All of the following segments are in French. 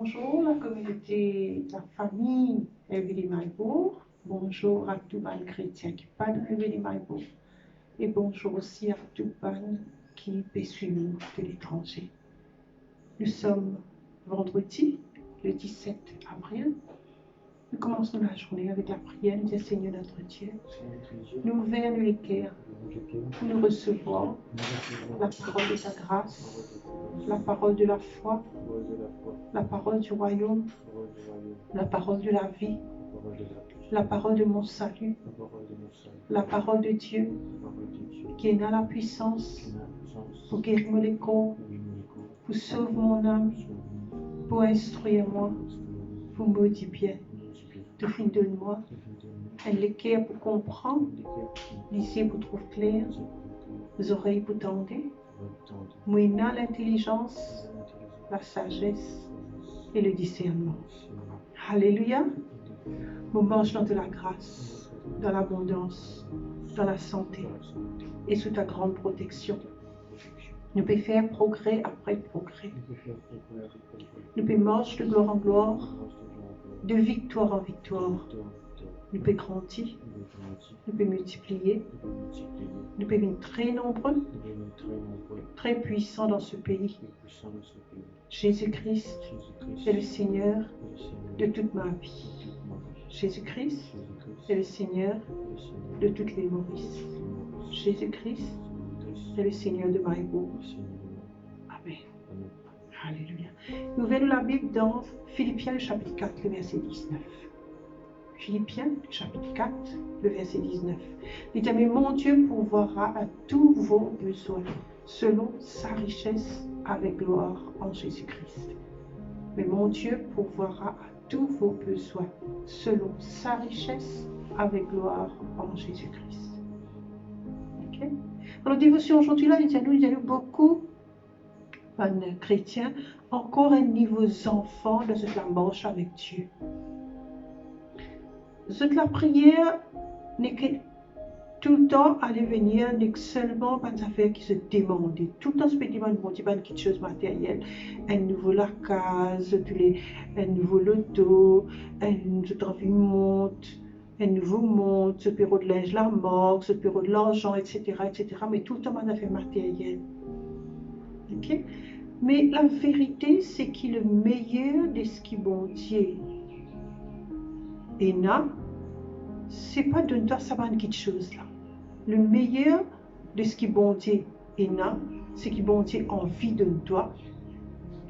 Bonjour la communauté, la famille Evely Maïbourg. Bonjour à tous les chrétiens qui parlent Evely Maïbourg. Et bonjour aussi à tous les qui suivent nous de l'étranger. Nous sommes vendredi, le 17 avril. Nous commençons la journée avec la prière. Nous disons Seigneur notre Dieu, nous ouvrons les cœurs, nous recevons la parole de ta grâce, la parole de la foi, la parole du royaume, la parole de la vie, la parole de mon salut, la parole de Dieu qui est dans la puissance pour guérir les corps, pour sauver mon âme, pour instruire moi, pour maudire bien, de fin de moi, un équerre pour comprendre, les yeux pour trouver clair, les oreilles pour tendre, moyennant l'intelligence, la sagesse et le discernement. Alléluia. Nous marchons dans la grâce, dans l'abondance, dans la santé et sous ta grande protection. Nous pouvons faire progrès après progrès. Nous pouvons marcher de gloire en gloire, de victoire en victoire. Nous pouvons grandir, nous pouvons multiplier, nous pouvons être très nombreux, très puissants dans ce pays. Jésus-Christ est le Seigneur de toute ma vie. Jésus-Christ est le Seigneur de toutes les Maurices. Jésus-Christ est le Seigneur de Maïbourg. Amen. Alléluia. Nous ouvrons la Bible dans Philippiens, le chapitre 4, le verset 19. Philippiens, le chapitre 4, le verset 19. Il dit, mais mon Dieu pourvoira à tous vos besoins selon sa richesse avec gloire en Jésus-Christ. Mais mon Dieu pourvoira à tous vos besoins selon sa richesse avec gloire en Jésus-Christ. Ok? Alors, dévotion aujourd'hui, là, il y a beaucoup de chrétiens, encore un niveau enfant de cette marche avec Dieu. Cette la prière n'est que tout le temps aller venir, n'est que seulement pas des affaires qui se demandent. Tout le temps, se peut demander quelque chose matériel. Un nouveau la case, un nouveau loto, un nouveau monte, un nouveau monte, ce bureau de linge, la morgue, ce bureau de l'argent, etc., etc. Mais tout le temps, des affaires matérielles. Ok? Mais la vérité, c'est qu'il est le meilleur de ce qui bon Dieu. Et là, c'est pas de toi ça va quelque chose là. Le meilleur de ce qui bon Dieu est là, ce qui bon Dieu envie de toi,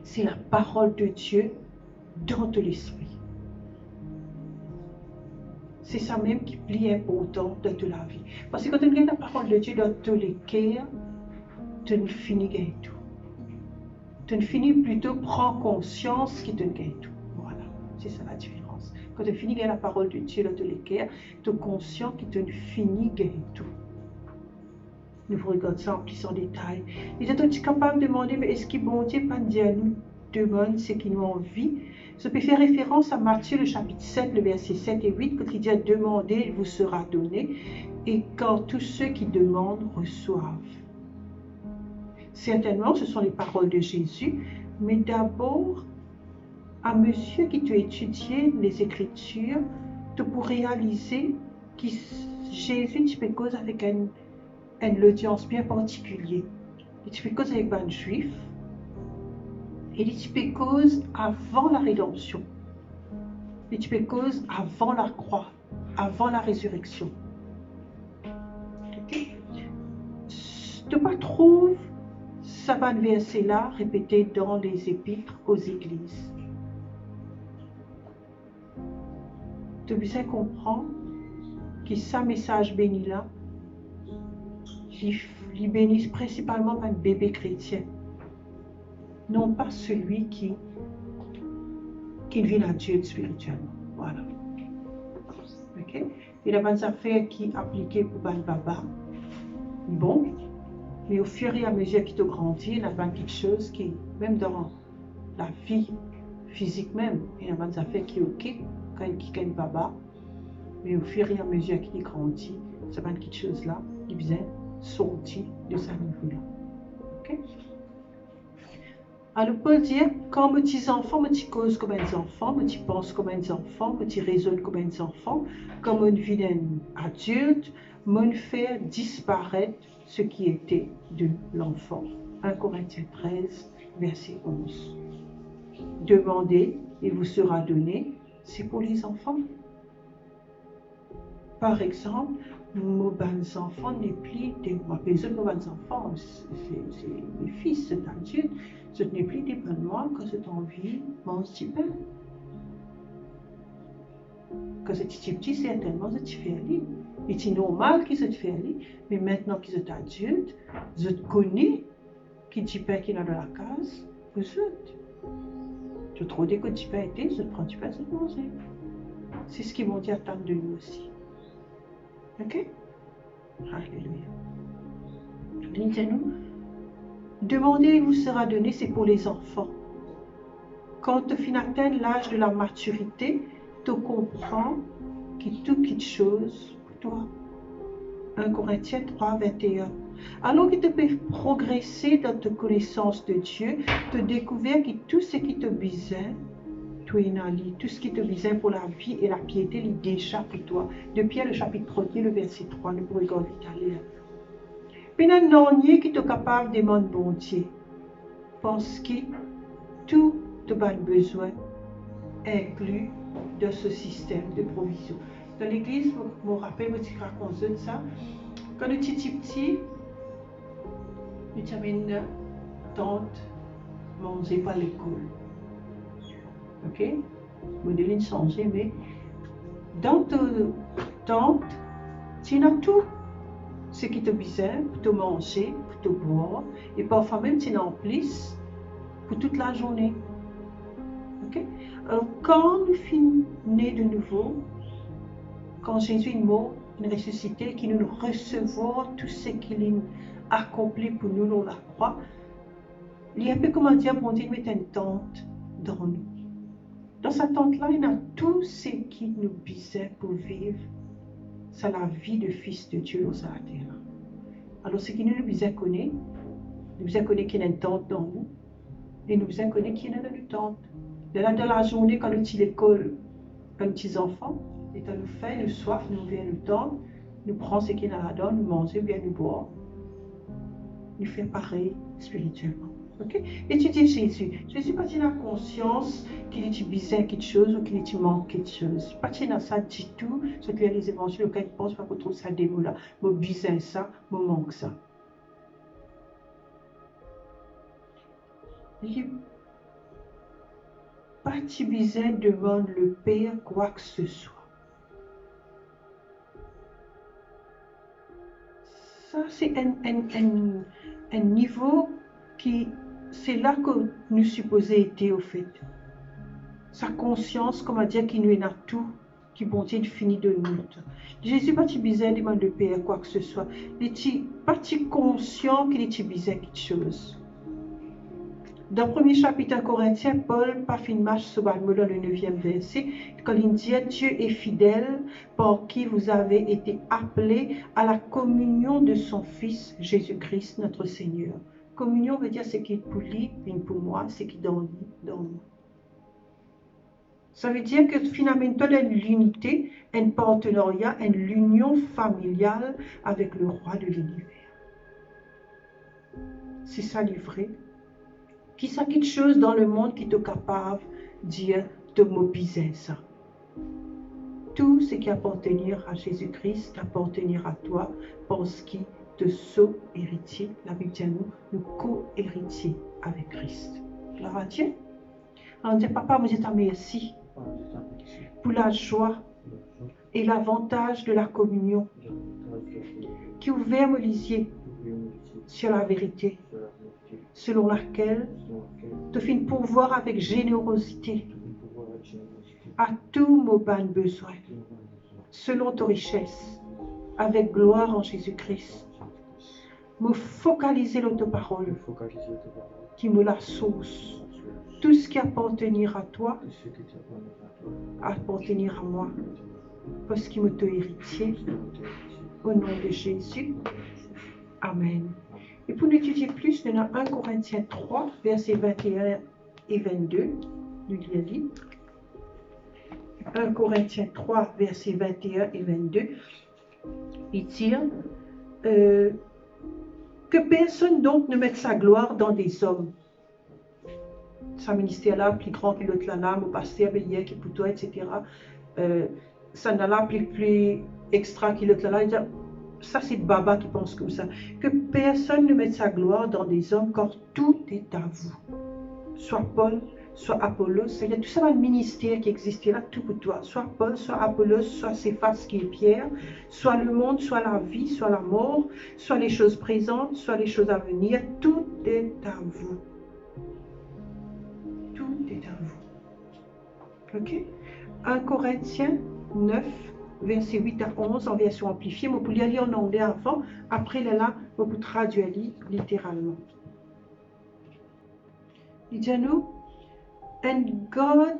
c'est la parole de Dieu dans ton esprit. C'est ça même qui est plus important dans toute la vie. Parce que quand tu as la parole de Dieu dans tous les cœurs, tu ne finis pas tout. Tu ne finis plutôt prends conscience qui te gagne tout. Voilà, c'est ça la différence. Quand tu finis la parole de Dieu dans tous les cœurs, tu es conscient que tu ne finis pas tout. Nous regardons ça en plus en détail. Et tu es capable de demander, mais est-ce que bon Dieu pas dire à nous demande ce qu'il nous envie? Ça peut faire référence à Matthieu le chapitre 7, le verset 7 et 8, quand il dit à demander, il vous sera donné, et quand tous ceux qui demandent reçoivent. Certainement, ce sont les paroles de Jésus, mais d'abord, à mesure que tu étudies les Écritures, tu peux réaliser que Jésus, tu peux causer avec une audience bien particulière. Tu peux causer avec un juif, et tu peux causer avant la rédemption. Et tu peux causer avant la croix, avant la résurrection. Okay? Tu ne pas trouver ça va verset là répété dans les épîtres aux églises. Tu dois comprendre que ce message béni là, il bénit principalement par un bébé chrétien, non pas celui qui vit à Dieu spirituellement. Voilà. Ok? Il y a des affaires qui appliquées pour un baba. Bon. Mais au fur et à mesure qu'il te grandit, il y a quelque chose qui, même dans la vie physique même, il y a des affaires qui sont ok quand il est un baba. Mais au fur et à mesure qu'il grandit, c'est pas quelque chose là, il vient sortir de sa niveau là. Ok? Alors, Paul dit, quand mes petits-enfants, me cause comme un enfant, me pense comme un enfant, me raisonne comme un enfant, comme une vie d'un adulte, me fait disparaître ce qui était de l'enfant. 1 Corinthiens 13, verset 11. Demandez et vous sera donné, c'est pour les enfants. Par exemple, mes enfants n'est plus des enfants, c'est mes fils, c'est adulte, ce n'est plus dépend de moi quand j'ai envie mon petit pain. Quand c'est petit, certainement, je te fais aller. Et c'est normal qu'ils se fait aller, mais maintenant qu'ils sont adultes, je connais qui dit pain qui est dans la case, vous êtes. Je trouve que tu peux aider, je prends du pain, je manger. C'est ce qu'ils m'ont dit attendre de nous aussi. Ok? Alléluia. Dites-nous, demandez vous sera donné, c'est pour les enfants. Quand tu atteins l'âge de la maturité, tu comprends que toute chose pour toi. 1 Corinthiens 3, 21. Alors que tu peux progresser dans ta connaissance de Dieu, tu découvres que tout ce qui te besoin, tout ce qui te besoin pour la vie et la piété, il est déjà pour toi. De Pierre, le chapitre 1, le verset 3, nous pouvons regarder lire. Puis un dernier qui est capable de demander bon Dieu, pense que tout de bas besoin inclus dans ce système de provision. Dans l'église, je me rappelle, je raconte ça, quand nous étions petits, nous avions une tante manger par l'école. Ok? Modèle changé, mais dans ta tante, tu as tout ce qui te besoin pour te manger, pour te boire, et parfois même tu en plus pour toute la journée. Ok? Alors, quand nous finissons de nouveau, quand Jésus est mort, il est ressuscité, qu'il nous recevons tout ce qu'il a accompli pour nous dans la croix, il y a un peu comme dire, bon Dieu, met une tente dans nous. Dans cette tente-là, il y a tout ce qui nous besoin pour vivre. C'est la vie de fils de Dieu dans la terre. Alors, ce qui nous besoin connaître, nous besoin connaître qu'il y a une tente dans nous, et nous besoin connaître qu'il y a dans une tente. Dans la journée, quand nous sommes à l'école, quand nous sommes enfants, et quand nous faisons, nous soif, nous venons nous tente, nous prenons ce qu'il y a là-dedans, nous mangeons, bien nous boire. Nous faisons pareil spirituellement. Okay? Étudiez Jésus. Jésus pas la conscience qu'il est besoin quelque chose ou qu'il est manque quelque chose. Pas dans ça du tout. Ce que les évangiles auxquels il pense pas qu'on trouve ça démon là. Mon besoin ça, mon manque ça. Il pas besoin de demander le Père quoi que ce soit. Ça c'est un niveau qui c'est là que nous supposons être au fait. Sa conscience, comment dire, qu'il nous a tout, qui bon Dieu finit de nous. Jésus pas besoin de demander le Père quoi que ce soit. Il n'est pas conscient qu'il est besoin de quelque chose. Dans le premier chapitre de Corinthiens, Paul pas fait une marche sur dans le 9e verset, quand il dit Dieu est fidèle par qui vous avez été appelés à la communion de son Fils Jésus-Christ, notre Seigneur. Communion veut dire ce qui est pour lui, et pour moi, ce qui est dans lui, dans nous. Ça veut dire que finalement, tu as l'unité, un partenariat, une union familiale avec le roi de l'univers. C'est ça le vrai. Qui ça quelque chose dans le monde qui est capable de dire de mobiliser ça. Tout ce qui appartenir à Jésus-Christ, appartenir à toi, parce qu'il te sauve héritier. La Bible dit à nous co-héritiers avec Christ. Gloire à Dieu. On dit, papa, moi je te remercie pour la joie et l'avantage de la communion qui ouvert mes yeux sur la vérité, selon laquelle tu fais pouvoir avec générosité à tous nos besoins, selon ta richesse, avec gloire en Jésus-Christ. Me focaliser sur ta parole, qui me la source. Tout ce qui appartenir à toi, appartenir à moi, parce qu'il me t'a héritier. Au nom de Jésus. Amen. Et pour l'étudier plus, nous avons 1 Corinthiens 3, versets 21 et 22. Nous lisons 1 Corinthiens 3, versets 21 et 22. Il dit que personne donc ne mette sa gloire dans des hommes. Sa ministère là, plus grand que l'autre là, mon pasteur, hier, qui pour toi, etc. Ça n'a là plus extra que l'autre là. Ça, c'est Baba qui pense comme ça. Que personne ne mette sa gloire dans des hommes, car tout est à vous. Soit Paul, soit Apollos, c'est-à-dire tout ça, un ministère qui existait là, tout pour toi. Soit Paul, soit Apollos, soit Céphas qui est Pierre, soit le monde, soit la vie, soit la mort, soit les choses présentes, soit les choses à venir. Tout est à vous. Tout est à vous. Ok? 1 Corinthiens 9, versets 8 à 11 en version amplifiée. Je peux lire en anglais avant. Après, là, je peux traduire littéralement. Il dit à nous, and God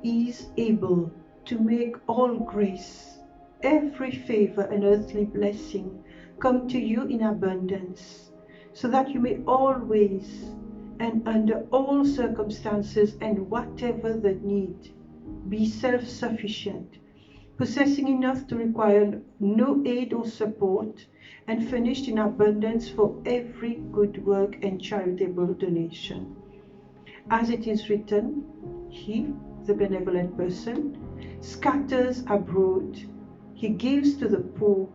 is able to make all grace, every favor and earthly blessing come to you in abundance, so that you may always and under all circumstances and whatever the need, be self-sufficient, possessing enough to require no aid or support, and furnished in abundance for every good work and charitable donation. As it is written, he, the benevolent person, scatters abroad, he gives to the poor.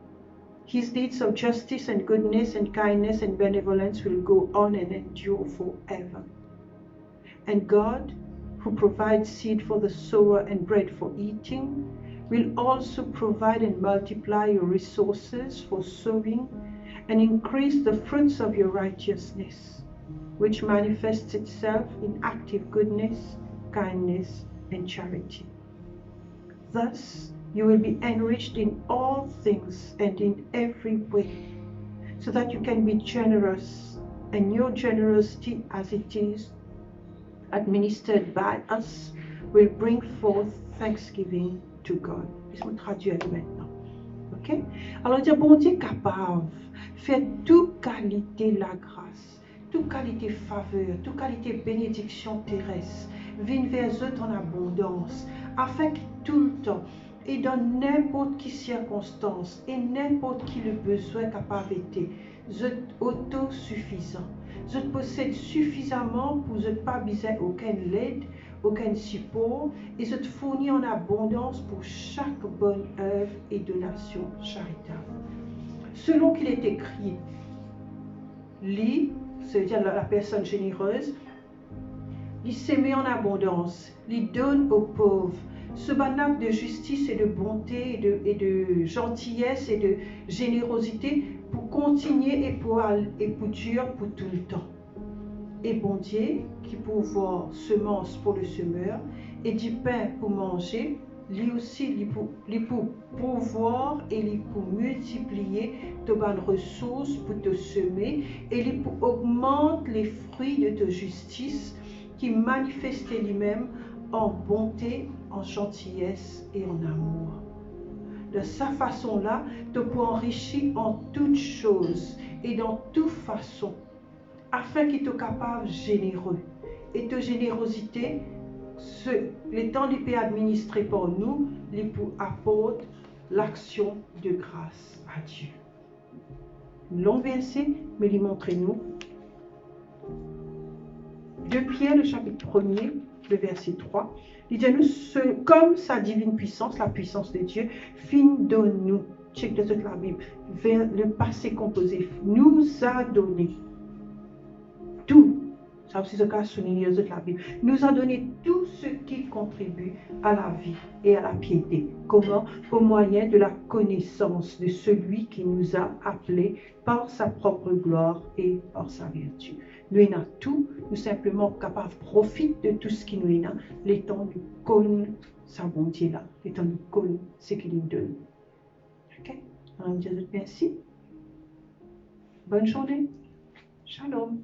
His deeds of justice and goodness and kindness and benevolence will go on and endure forever. And God, who provides seed for the sower and bread for eating, will also provide and multiply your resources for sowing and increase the fruits of your righteousness, which manifests itself in active goodness, kindness, and charity. Thus, you will be enriched in all things and in every way, so that you can be generous, and your generosity, as it is administered by us, will bring forth thanksgiving to God. Laisse-moi traduire maintenant. Ok? Alors, dire, bon Dieu capable, fait toute qualité la grâce, toute qualité faveur, toute qualité bénédiction terrestre, vienne vers eux en abondance, afin que tout le temps, et dans n'importe quelle circonstance, et n'importe qui le besoin capable été, vous êtes autosuffisant. Vous possèdez suffisamment pour ne pas besoin aucune aide, aucun support, et vous fournit en abondance pour chaque bonne œuvre et donation charitable. Selon qu'il est écrit, lui, c'est-à-dire la personne généreuse, il s'émet en abondance, il donne aux pauvres. Ce bon acte de justice et de bonté et de gentillesse et de générosité pour continuer et pour durer pour tout le temps. Et bon Dieu, qui pour voir semence pour le semeur et du pain pour manger, lui aussi, lui pour pouvoir et lui pour multiplier de bonnes ressources pour te semer et lui pour augmenter les fruits de ta justice qui manifestait lui-même en bonté, en gentillesse et en amour. De sa façon-là, te pour enrichir en toutes choses et dans toute façon, afin qu'il te capable généreux. Et ta générosité, les temps qu'il peut administrer par nous, les pour apporter l'action de grâce à Dieu. Long verset, mais il montre-nous. 2 Pierre, le chapitre 1er, le verset 3. Il dit à nous, comme sa divine puissance, la puissance de Dieu, fin donne-nous, check de toute la Bible, vers le passé composé, nous a donné tout. Ça aussi, ce cas souligné de toute la Bible. Nous a donné tout ce qui contribue à la vie et à la piété. Comment? Au moyen de la connaissance de celui qui nous a appelés par sa propre gloire et par sa vertu. Nous avons tout, nous simplement capables de profiter de tout ce qui nous est, les temps nous connaissons sa bonté là, les temps nous connaissons ce qu'il nous donne. Ok? Alors, Dieu merci. Bonne journée. Shalom.